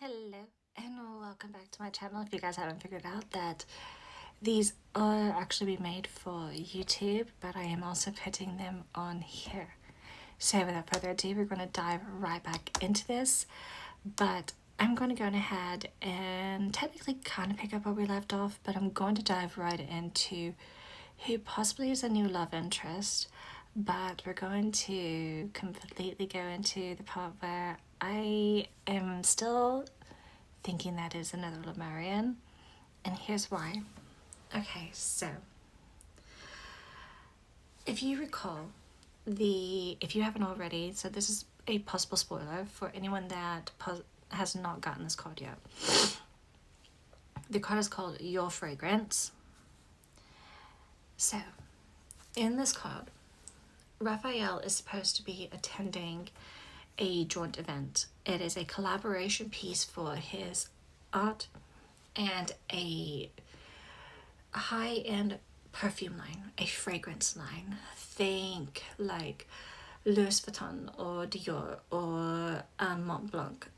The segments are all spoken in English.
Hello and welcome back to my channel. If you guys haven't figured out that these are actually made for YouTube, but I am also putting them on here. So without further ado, we're going to dive right back into this, but I'm going to go ahead and technically kind of pick up where we left off, but I'm going to dive right into who possibly is a new love interest, but we're going to completely go into the part where I am still thinking that is another Lemurian, and here's why. Okay, so if you recall, if you haven't already, so this is a possible spoiler for anyone that has not gotten this card yet. The card is called Your Fragrance. So, in this card, Raphael is supposed to be attending a joint event. It is a collaboration piece for his art and a high-end perfume line, a fragrance line. Think like Louis Vuitton or Dior or Mont Blanc.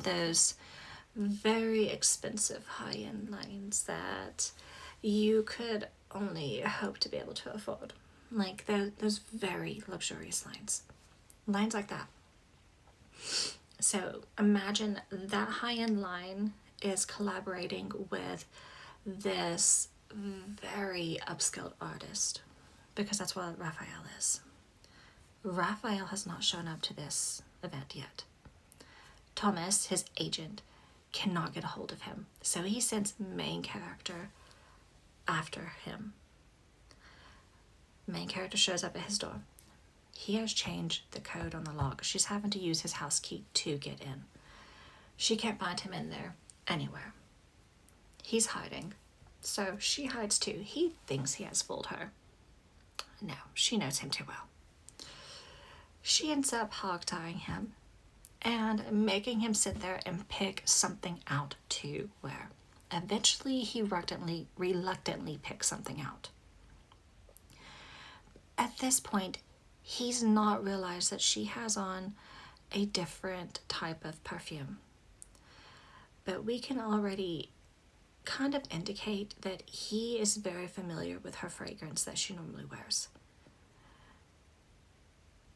Those very expensive high-end lines that you could only hope to be able to afford. Like those very luxurious lines like that. So imagine that high-end line is collaborating with this very upskilled artist, because that's what Raphael is. Raphael has not shown up to this event yet. Thomas, his agent, cannot get a hold of him, so he sends main character after him. Main character shows up at his door. He has changed the code on the lock. She's having to use his house key to get in. She can't find him in there anywhere. He's hiding, so she hides too. He thinks he has fooled her. No, she knows him too well. She ends up hog-tying him and making him sit there and pick something out to wear. Eventually, he reluctantly picks something out. At this point, he's not realized that she has on a different type of perfume. But we can already kind of indicate that he is very familiar with her fragrance that she normally wears.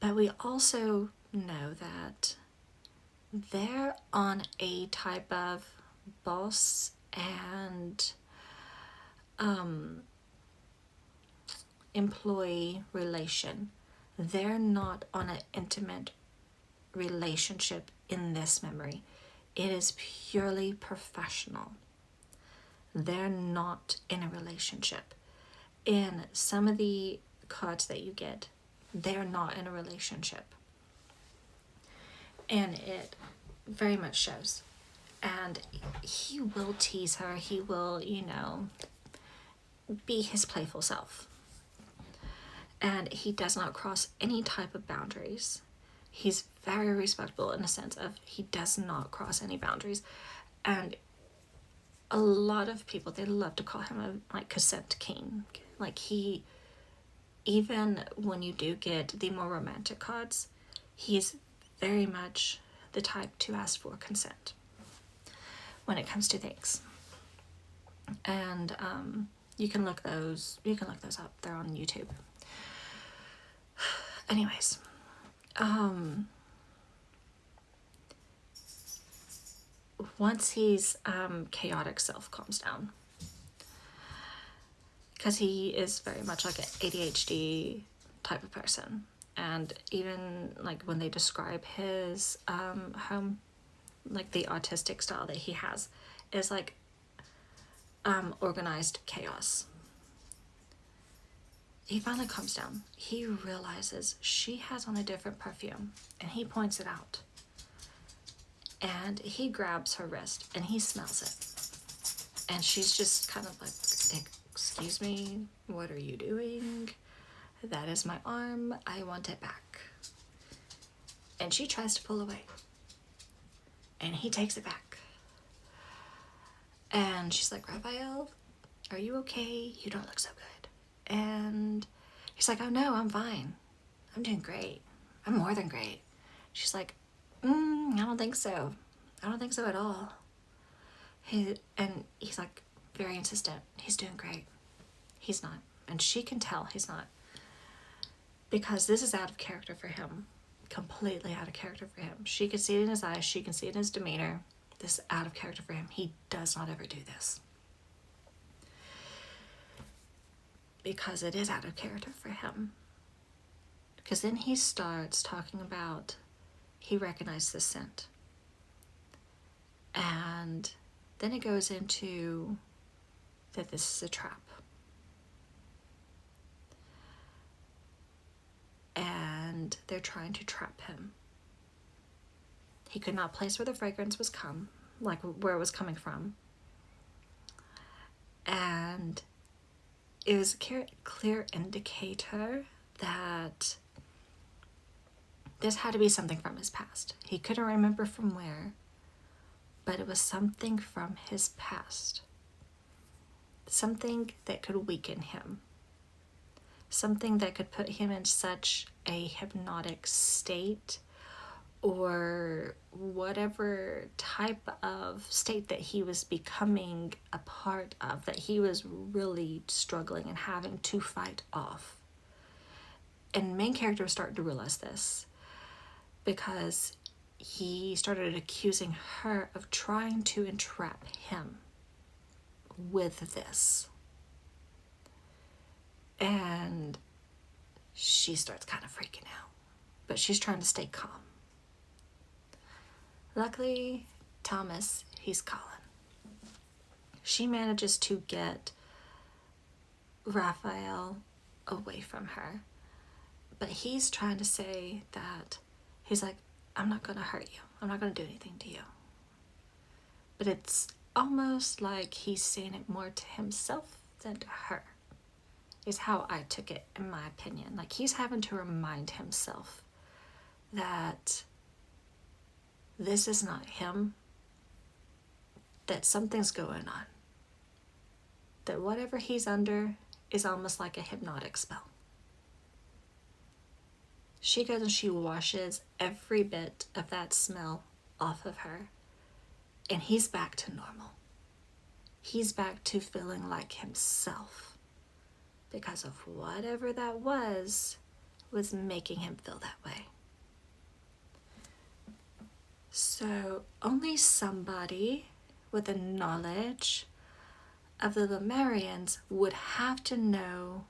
But we also know that they're on a type of boss and employee relation. They're not on an intimate relationship in this memory. It is purely professional. They're not in a relationship. In some of the cards that you get, they're not in a relationship. And it very much shows. And he will tease her. He will, be his playful self. And he does not cross any type of boundaries. He's very respectable in a sense of he does not cross any boundaries. And a lot of people, they love to call him a consent king. Like he, even when you do get the more romantic cards, he's very much the type to ask for consent when it comes to things. And you can look those up. They're on YouTube. Anyways, once his chaotic self calms down, because he is very much like an ADHD type of person, and even like when they describe his home, like the artistic style that he has is like organized chaos. He finally calms down. He realizes she has on a different perfume, and he points it out. And he grabs her wrist, and he smells it. And she's just kind of like, excuse me, what are you doing? That is my arm. I want it back. And she tries to pull away. And he takes it back. And she's like, Raphael, are you okay? You don't look so good. And he's like, oh no, I'm fine. I'm doing great. I'm more than great. She's like, I don't think so. I don't think so at all. And he's like very insistent. He's doing great. He's not. And she can tell he's not. Because this is out of character for him. Completely out of character for him. She can see it in his eyes. She can see it in his demeanor. This is out of character for him. He does not ever do this. Because it is out of character for him. Because then he starts talking about he recognized the scent. And then it goes into that this is a trap. And they're trying to trap him. He could not place where the fragrance was where it was coming from. And it was a clear indicator that this had to be something from his past. He couldn't remember from where, but it was something from his past. Something that could weaken him. Something that could put him in such a hypnotic state, or whatever type of state that he was becoming a part of, that he was really struggling and having to fight off. And main character was starting to realize this, because he started accusing her of trying to entrap him with this. And she starts kind of freaking out, but she's trying to stay calm. Luckily, Thomas, he's calling. She manages to get Raphael away from her, but he's trying to say that he's like, I'm not going to hurt you. I'm not going to do anything to you. But it's almost like he's saying it more to himself than to her, is how I took it, in my opinion. Like, he's having to remind himself that this is not him, that something's going on, that whatever he's under is almost like a hypnotic spell. She goes and she washes every bit of that smell off of her, and he's back to normal. He's back to feeling like himself, because of whatever that was making him feel that way. So only somebody with a knowledge of the Lemurians would have to know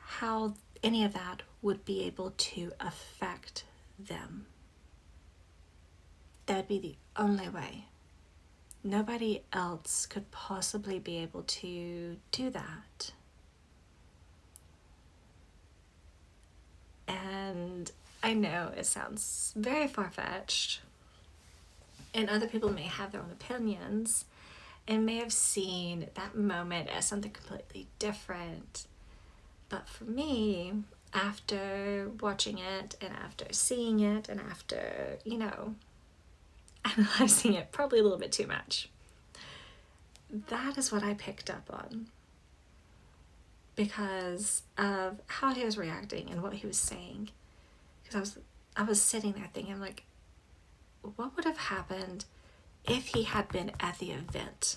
how any of that would be able to affect them. That'd be the only way. Nobody else could possibly be able to do that. And I know it sounds very far-fetched, and other people may have their own opinions and may have seen that moment as something completely different. But for me, after watching it and after seeing it and after, analyzing it probably a little bit too much, that is what I picked up on, because of how he was reacting and what he was saying. Because I was sitting there thinking, like, what would have happened if he had been at the event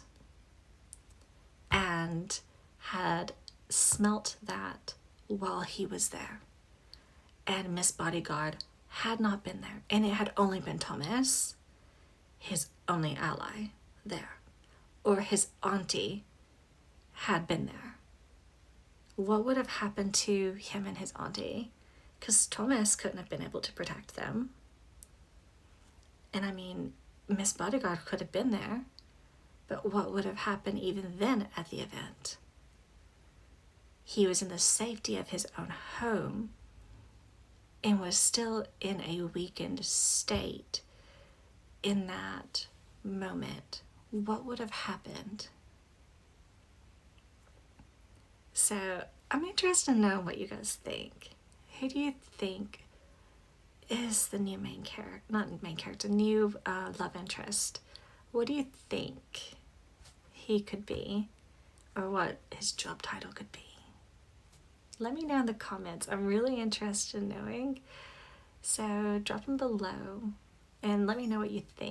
and had smelt that while he was there, and Miss Bodyguard had not been there, and it had only been Thomas, his only ally, there, or his auntie had been there. What would have happened to him and his auntie? Because Thomas couldn't have been able to protect them. And I mean, Miss Bodyguard could have been there, but what would have happened even then at the event? He was in the safety of his own home and was still in a weakened state in that moment. What would have happened? So I'm interested to know what you guys think. Who do you think is the new new love interest? What do you think he could be, or what his job title could be? Let me know in the comments. I'm really interested in knowing. So drop them below. and let me know what you think.